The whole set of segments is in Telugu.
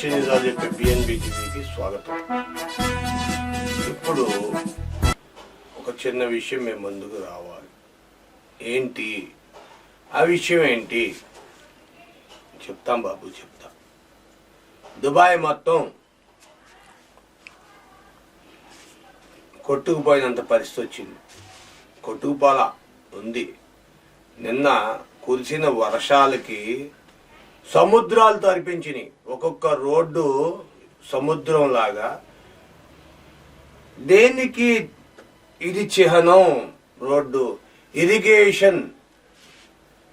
నిజాలు చెప్పే బిఎన్బి టీవీకి స్వాగతం. ఇప్పుడు ఒక చిన్న విషయం మేము ముందుకు రావాలి. ఏంటి ఆ విషయం? ఏంటి చెప్తాం బాబు, చెప్తా. దుబాయ్ మొత్తం కొట్టుకుపోయినంత పరిస్థితి వచ్చింది. కొట్టుకుపోలా ఉంది. నిన్న కురిసిన వర్షాలకి సముద్రాలు తరిపించినాయి. ఒక్కొక్క రోడ్డు సముద్రం లాగా. దేనికి ఇది చిహ్నం? రోడ్డు ఇరిగేషన్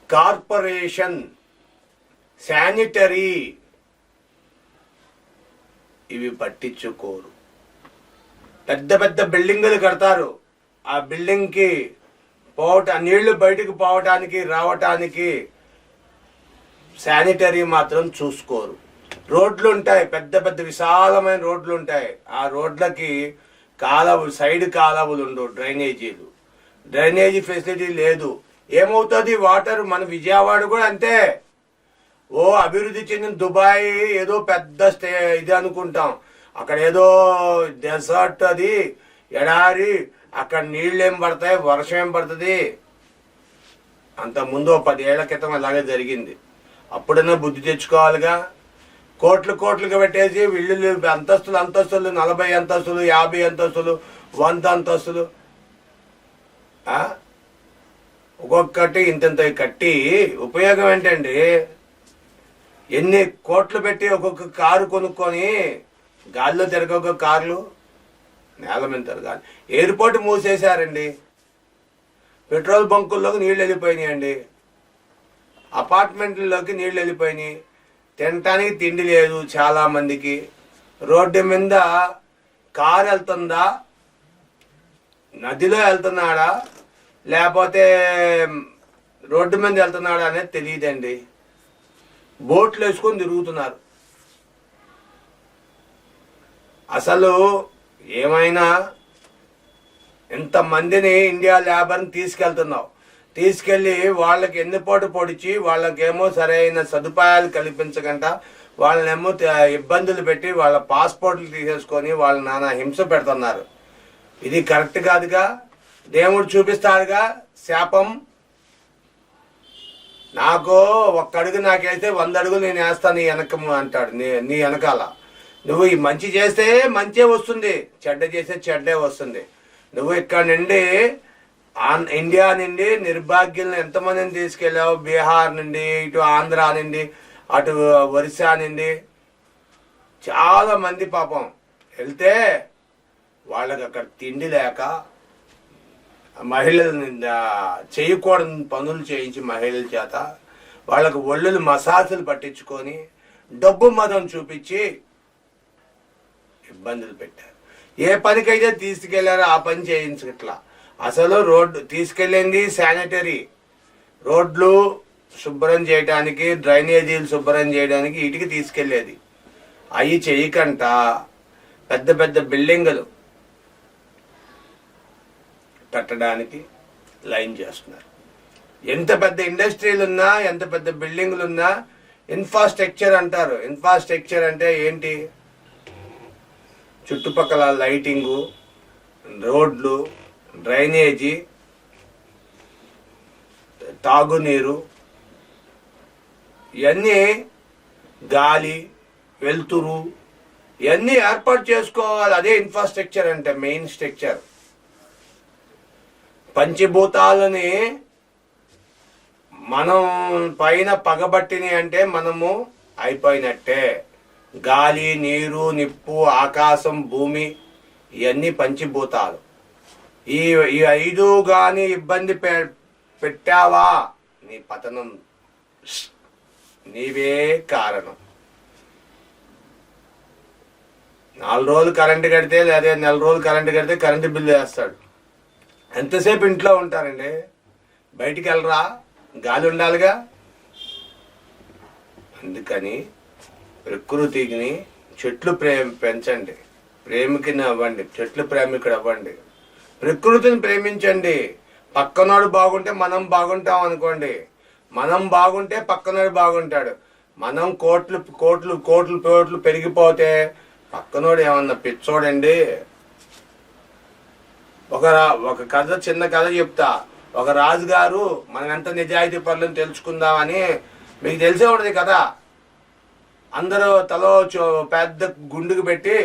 కార్పొరేషన్, శానిటరీ ఇవి పట్టించుకోరు. పెద్ద పెద్ద బిల్డింగులు కడతారు. ఆ బిల్డింగ్కి నీళ్లు బయటకు పోవటానికి రావటానికి శానిటరీ మాత్రం చూసుకోరు. రోడ్లు ఉంటాయి, పెద్ద పెద్ద విశాలమైన రోడ్లు ఉంటాయి. ఆ రోడ్లకి కాలువలు, సైడ్ కాలువలు ఉండవు, డ్రైనేజీ ఫెసిలిటీ లేదు. ఏమవుతుంది? వాటర్ మన విజయవాడ కూడా అంతే. ఓ అభివృద్ధి చెందిన దుబాయ్ ఏదో పెద్ద ఇది అనుకుంటాం. అక్కడ ఏదో డెజర్ట్, అది ఎడారి, అక్కడ నీళ్ళు ఏం పడతాయి, వర్షం ఏం పడుతుంది. అంతకుముందు 10 ఏళ్ల క్రితం అలాగే జరిగింది. అప్పుడైనా బుద్ధి తెచ్చుకోవాలిగా. కోట్లుగా పెట్టేసి ఇళ్ళు అంతస్తులు 40 అంతస్తులు, 50 అంతస్తులు, 100 అంతస్తులు, ఒక్కొక్కటి ఇంత కట్టి ఉపయోగం ఏంటండి? ఎన్ని కోట్లు పెట్టి ఒక్కొక్క కారు కొనుక్కొని గాలిలో తిరగొక కార్లు నేల మీద తిరగాలి. ఎయిర్పోర్ట్ మూసేశారండి. పెట్రోల్ బంకుల్లోకి నీళ్ళు వెళ్ళిపోయినాయండి. అపార్ట్మెంట్లలోకి నీళ్ళు వెళ్ళిపోయినాయి. తినటానికి తిండి లేదు చాలా మందికి. రోడ్డు మీద కారు వెళ్తుందా, నదిలో వెళ్తున్నాడా, లేకపోతే రోడ్డు మీద వెళ్తున్నాడా అనేది తెలియదండి. బోట్లు వేసుకొని తిరుగుతున్నారు. అసలు ఏమైనా ఇంతమందిని ఇండియా లేబర్ని తీసుకెళ్ళి వాళ్ళకి ఎన్నిపోటు పొడిచి వాళ్ళకేమో సరైన సదుపాయాలు కల్పించకుండా వాళ్ళనేమో ఇబ్బందులు పెట్టి వాళ్ళ పాస్పోర్ట్లు తీసేసుకొని వాళ్ళ నానా హింస పెడుతున్నారు. ఇది కరెక్ట్ కాదుగా. దేవుడు చూపిస్తాడుగా శాపం. నాకు ఒక్క అడుగు నాకైతే 100 అడుగులు నేను వేస్తాను నీ వెనక అంటాడు. నీ వెనకాల నువ్వు ఈ మంచి చేస్తే మంచే వస్తుంది, చెడ్డ చేస్తే చెడ్డే వస్తుంది. నువ్వు ఇక్కడ నుండి ఇండియా నుండి నిర్భాగ్యులను ఎంతమందిని తీసుకెళ్ళావు? బీహార్ నుండి, ఇటు ఆంధ్ర నుండి, అటు ఒరిస్సా నుండి చాలా మంది పాపం వెళ్తే వాళ్ళకి అక్కడ తిండి లేక మహిళలను చేయకూడని పనులు చేయించి మహిళల చేత వాళ్ళకు ఒళ్ళులు మసాజులు పట్టించుకొని డబ్బు మదం చూపించి ఇబ్బందులు పెట్టారు. ఏ పనికైతే తీసుకెళ్లారో ఆ పని చేయించట్లా. అసలు రోడ్డు తీసుకెళ్ళింది శానిటరీ, రోడ్లు శుభ్రం చేయడానికి, డ్రైనేజీలు శుభ్రం చేయడానికి వీటికి తీసుకెళ్లేది. అవి చేయకంట పెద్ద పెద్ద బిల్డింగులు కట్టడానికి లైన్ చేస్తున్నారు. ఎంత పెద్ద ఇండస్ట్రీలు ఉన్నా, ఎంత పెద్ద బిల్డింగులు ఉన్నా ఇన్ఫ్రాస్ట్రక్చర్ అంటారు. ఇన్ఫ్రాస్ట్రక్చర్ అంటే ఏంటి? చుట్టుపక్కల లైటింగు, రోడ్లు, డ్రైనేజీ, తాగునీరు, ఇవన్నీ గాలి, వెలుతురు ఇవన్నీ ఏర్పాటు చేసుకోవాలి. అదే ఇన్ఫ్రాస్ట్రక్చర్ అంటే మెయిన్ స్ట్రక్చర్. పంచభూతాలని మనం పైన పగబట్టిని అంటే మనము అయిపోయినట్టే. గాలి, నీరు, నిప్పు, ఆకాశం, భూమి ఇవన్నీ పంచభూతాలు. ఈ 5 కానీ ఇబ్బంది పెట్టావా నీ పతనం, నీవే కారణం. 4 రోజులు కరెంటు కడితే, లేదా 4 రోజులు కరెంటు కడితే కరెంటు బిల్లు వేస్తాడు. ఎంతసేపు ఇంట్లో ఉంటారండి? బయటికి వెళ్ళరా? గాలి ఉండాలిగా. అందుకని ప్రకృతిని చెట్లు పెంచండి, ప్రేమికుని అవ్వండి, చెట్లు ప్రేమికుడు అవ్వండి, ప్రకృతిని ప్రేమించండి. పక్కనోడు బాగుంటే మనం బాగుంటాం అనుకోండి. మనం బాగుంటే పక్కనోడు బాగుంటాడు. మనం కోట్లు కోట్లు కోట్లు కోట్లు పెరిగిపోతే పక్కనోడు ఏమన్నా పిచ్చోడండి. ఒక కథ, చిన్న కథ చెప్తా. ఒక రాజుగారు మనం ఎంత నిజాయితీ పనులను తెలుసుకుందామని, మీకు తెలిసే ఉంటుంది కదా, అందరూ తలో పెద్ద గుండుకు పెట్టి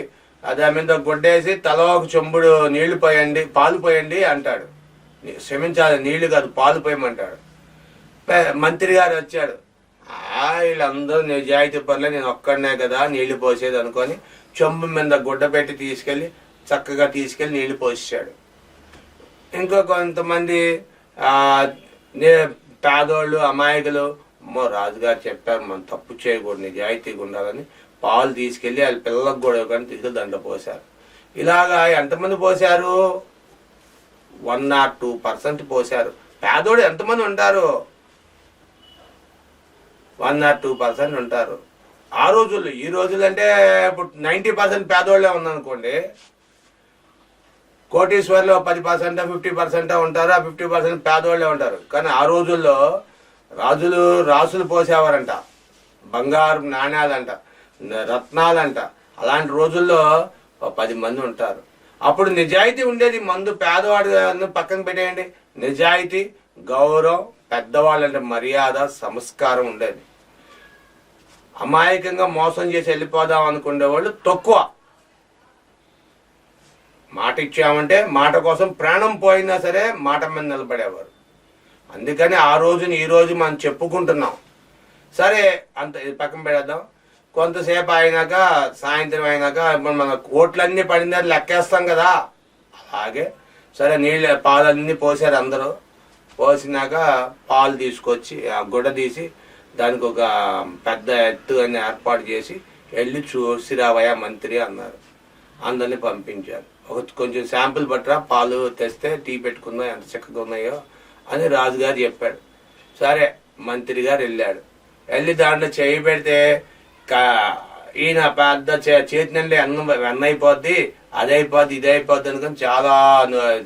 దాని మీద గుడ్డేసి తలో ఒక చెంబుడు నీళ్లు పోయండి, పాలు పోయండి అంటాడు. క్షమించాలి, నీళ్లు కాదు పాలు పోయమంటాడు. మంత్రి గారు వచ్చాడు, వీళ్ళందరూ నిజాయితీ పనులే, నేను ఒక్కడనే కదా నీళ్లు పోసేది అనుకొని చెంబు మీద గుడ్డ పెట్టి తీసుకెళ్ళి చక్కగా తీసుకెళ్ళి నీళ్లు పోసాడు. ఇంకో కొంతమంది పేదోళ్ళు అమాయకులు, రాజుగారు చెప్పారు మనం తప్పు చేయకూడదు, నిజాయితీగా ఉండాలని పాలు తీసుకెళ్ళి వాళ్ళ పిల్లలకు కూడా కానీ తీసుకెళ్ళి దండ పోశారు. ఇలాగా ఎంతమంది పోశారు? 102% పోశారు. పేదోడు ఎంతమంది ఉంటారు? 102% ఉంటారు ఆ రోజుల్లో. ఈ రోజులు అంటే ఇప్పుడు 90% పేదోళ్ళే ఉందనుకోండి. కోటీశ్వర్లో 10% 50% ఉంటారు, ఆ 50% పేదోళ్ళే ఉంటారు. కానీ ఆ రోజుల్లో రాసులు పోసేవారంట, బంగారు నాణ్యాలంట, రత్నాలంట. అలాంటి రోజుల్లో 10 మంది ఉంటారు. అప్పుడు నిజాయితీ ఉండేది. మందు పేదవాడు పక్కన పెట్టేయండి, నిజాయితీ, గౌరవం, పెద్దవాళ్ళంటే మర్యాద, సంస్కారం ఉండేది. అమాయకంగా మోసం చేసి వెళ్ళిపోదాం అనుకునే వాళ్ళు తక్కువ. మాట ఇచ్చామంటే మాట కోసం ప్రాణం పోయినా సరే మాట మీద నిలబడేవారు. అందుకని ఆ రోజుని ఈ రోజు మనం చెప్పుకుంటున్నాం. సరే, అంత పక్కన పెడేద్దాం. కొంతసేపు అయినాక, సాయంత్రం అయినాక మన కోట్లన్నీ పడిందా లెక్కేస్తాం కదా, అలాగే సరే పాలన్నీ పోసారు అందరూ. పోసినాక పాలు తీసుకొచ్చి ఆ గుడ్డ తీసి దానికి ఒక పెద్ద ఎత్తు అని ఏర్పాటు చేసి వెళ్ళి చూసి రావయ్యా మంత్రి అన్నారు. అందరినీ పంపించారు. కొంచెం శాంపుల్ పట్టరా, పాలు తెస్తే టీ పెట్టుకుందాం, ఎంత చక్కగా ఉన్నాయో అని రాజుగారు చెప్పాడు. సరే, మంత్రి గారు వెళ్ళాడు. వెళ్ళి దాంట్లో చేయి పెడితే ఈయన పెద్ద చేతి నుండి వెన్న అయిపోద్ది, అది అయిపోద్ది, ఇది అయిపోద్ది అనుకొని చాలా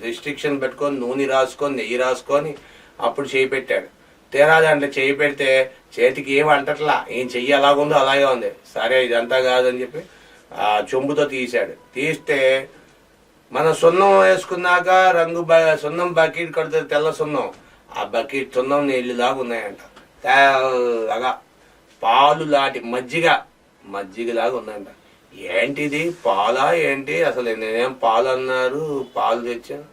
రిస్ట్రిక్షన్ పెట్టుకొని నూనె రాసుకొని నెయ్యి రాసుకొని అప్పుడు చేయి పెట్టాడు. తీరా దాంట్లో చేయి పెడితే చేతికి ఏమి అంటట్లా, ఈయన చెయ్యి ఎలాగుందో అలాగే ఉంది. సరే, ఇదంతా కాదని చెప్పి ఆ చెంబుతో తీశాడు. తీస్తే మన సున్నం వేసుకున్నాక సున్నం బకెట్ కడుతుంది, తెల్ల సున్నం. ఆ బకెట్ సున్నం నీళ్ళు లాగా ఉన్నాయంట. తెల్లగా పాలు లాంటి మజ్జిగలాగా ఉన్నాయంట. ఏంటిది, పాలా ఏంటి? అసలు నేనేం పాలు అన్నారు, పాలు తెచ్చాను,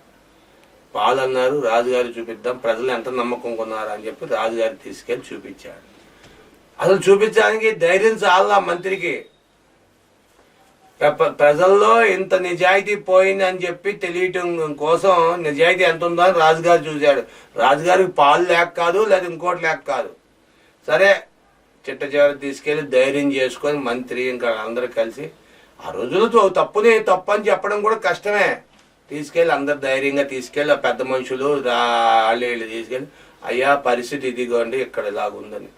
పాలు అన్నారు. రాజుగారు చూపిద్దాం, ప్రజలు ఎంత నమ్మకం కొన్నారు అని చెప్పి రాజుగారు తీసుకెళ్ళి చూపించాడు. అసలు చూపించడానికి ధైర్యం చాలా మంత్రికి. ప్రజల్లో ఇంత నిజాయితీ పోయింది అని చెప్పి తెలియటం కోసం నిజాయితీ ఎంత ఉందో అని రాజుగారు చూశాడు. రాజుగారికి పాలు లేక కాదు, లేదా ఇంకోటి లేక కాదు. సరే, చిట్ట చివరి తీసుకెళ్లి ధైర్యం చేసుకొని మంత్రి ఇంకా అందరూ కలిసి, ఆ రోజులతో తప్పు అని చెప్పడం కూడా కష్టమే. తీసుకెళ్ళి అందరు ధైర్యంగా తీసుకెళ్ళి ఆ పెద్ద మనుషులు వాళ్ళు తీసుకెళ్ళి, అయ్యా పరిస్థితి ఇదిగోండి ఇక్కడ ఇలాగుందని.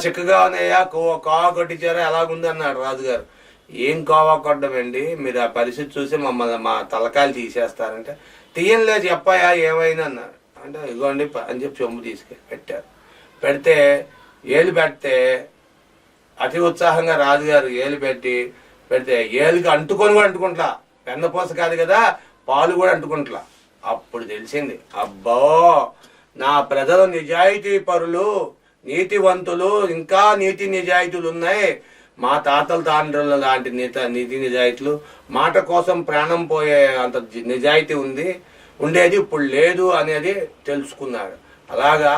చిక్కగా ఉన్నాయా, కోవా కొట్టించారా, ఎలాగుంది అన్నాడు రాజుగారు. ఏం కోవా కొట్టమండి, మీరు ఆ పరిస్థితి చూసి మమ్మల్ని మా తలకాయలు తీసేస్తారంటే, తీయంలే చెప్పాయా ఏమైనా అన్నాడు. అంటే ఇదిగోండి అని చెప్పి చెంబు తీసుకెళ్ళి పెట్టారు. పెడితే ఏలు పెడితే అతి ఉత్సాహంగా రాజుగారు ఏలు పెడితే ఏలుకి అంటుకొని కూడా అంటుకుంటా, వెన్నపూస కాదు కదా, పాలు కూడా అంటుకుంటా. అప్పుడు తెలిసింది, అబ్బో నా ప్రజలు నిజాయితీ పరులు, నీతివంతులు, ఇంకా నీతి నిజాయితీలు ఉన్నాయి. మా తాతల తండ్రుల లాంటి నీతి నిజాయితీలు, మాట కోసం ప్రాణం పోయే అంత నిజాయితీ ఉండేది ఇప్పుడు లేదు అనేది తెలుసుకున్నాడు. అలాగా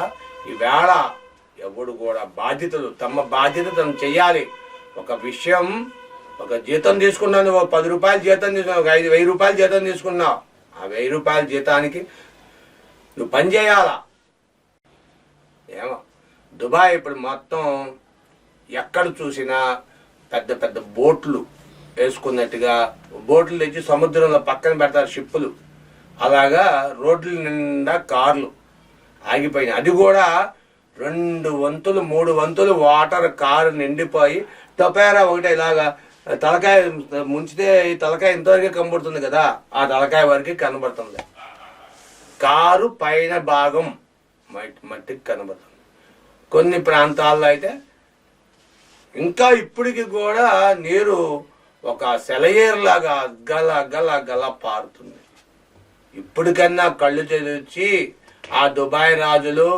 ఈవేళ ఎవడు కూడా తమ బాధ్యత తను చెయ్యాలి. ఒక విషయం, ఒక జీతం తీసుకున్నాను, 10 రూపాయలు జీతం తీసుకున్నావు, 1000 రూపాయలు జీతం తీసుకున్నావు, ఆ 1000 రూపాయల జీతానికి నువ్వు పని చేయాలా. ఏమో దుబాయ్ ఇప్పుడు మొత్తం ఎక్కడ చూసినా పెద్ద పెద్ద బోట్లు వేసుకున్నట్టుగా బోట్లు తెచ్చి సముద్రంలో పక్కన పెడతారు, షిప్పులు. అలాగా రోడ్ల నిండా కార్లు ఆగిపోయినాయి. అది కూడా 2 వంతులు 3 వంతులు వాటర్ కారు నిండిపోయి టొపేరా ఒకటే ఇలాగా తలకాయ ముంచితే ఈ తలకాయ ఇంతవరకే కనబడుతుంది కదా, ఆ తలకాయ వరకు కనబడుతుంది. కారు పైన భాగం మట్టికి కనబడుతుంది. కొన్ని ప్రాంతాల్లో అయితే ఇంకా ఇప్పటికి కూడా నీరు ఒక సెలయేరులాగా గల గల గల పారుతుంది. ఇప్పటికన్నా కళ్ళు తెరిచి ఆ దుబాయ్ రాజులు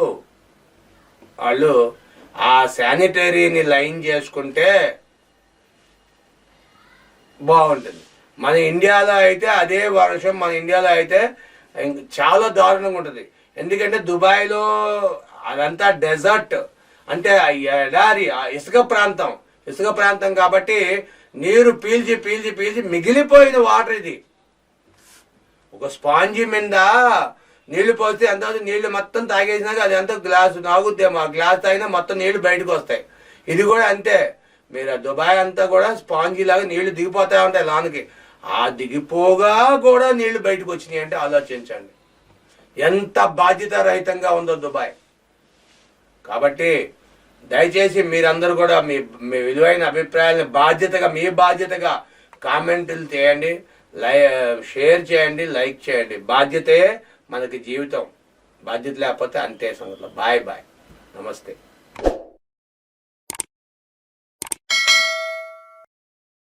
వాళ్ళు ఆ శానిటరీని లైన్ చేసుకుంటే బాగుంటుంది. మన ఇండియాలో అయితే అదే వర్షం మన ఇండియాలో అయితే చాలా దారుణంగా ఉంటుంది. ఎందుకంటే దుబాయ్లో అదంతా డెజర్ట్, అంటే ఎడారి, ఇసుక ప్రాంతం కాబట్టి నీరు పీల్చి పీల్చి పీల్చి మిగిలిపోయిన వాటర్ ఇది. ఒక స్పాంజీ మీద నీళ్లు పోస్తే ఎంత నీళ్లు మొత్తం తాగేసినాక అది ఎంత గ్లాసు నాగుద్దేమో, ఆ గ్లాస్ తాగినా మొత్తం నీళ్లు బయటకు వస్తాయి. ఇది కూడా అంతే. మీరు దుబాయ్ అంతా కూడా స్పాంజీ లాగా నీళ్లు దిగిపోతా ఉంటాయి లోనికి. ఆ దిగిపోగా కూడా నీళ్లు బయటకు వచ్చినాయి అంటే ఆలోచించండి ఎంత బాధ్యత రహితంగా ఉందో దుబాయ్. కాబట్టి దయచేసి మీరందరూ కూడా మీ మీ విలువైన అభిప్రాయాలను మీ బాధ్యతగా కామెంట్లు చేయండి, షేర్ చేయండి, లైక్ చేయండి. బాధ్యతే మనకి జీవితం. బాధ్యత లేకపోతే అంతే సంగతులు. బాయ్ బాయ్, నమస్తే.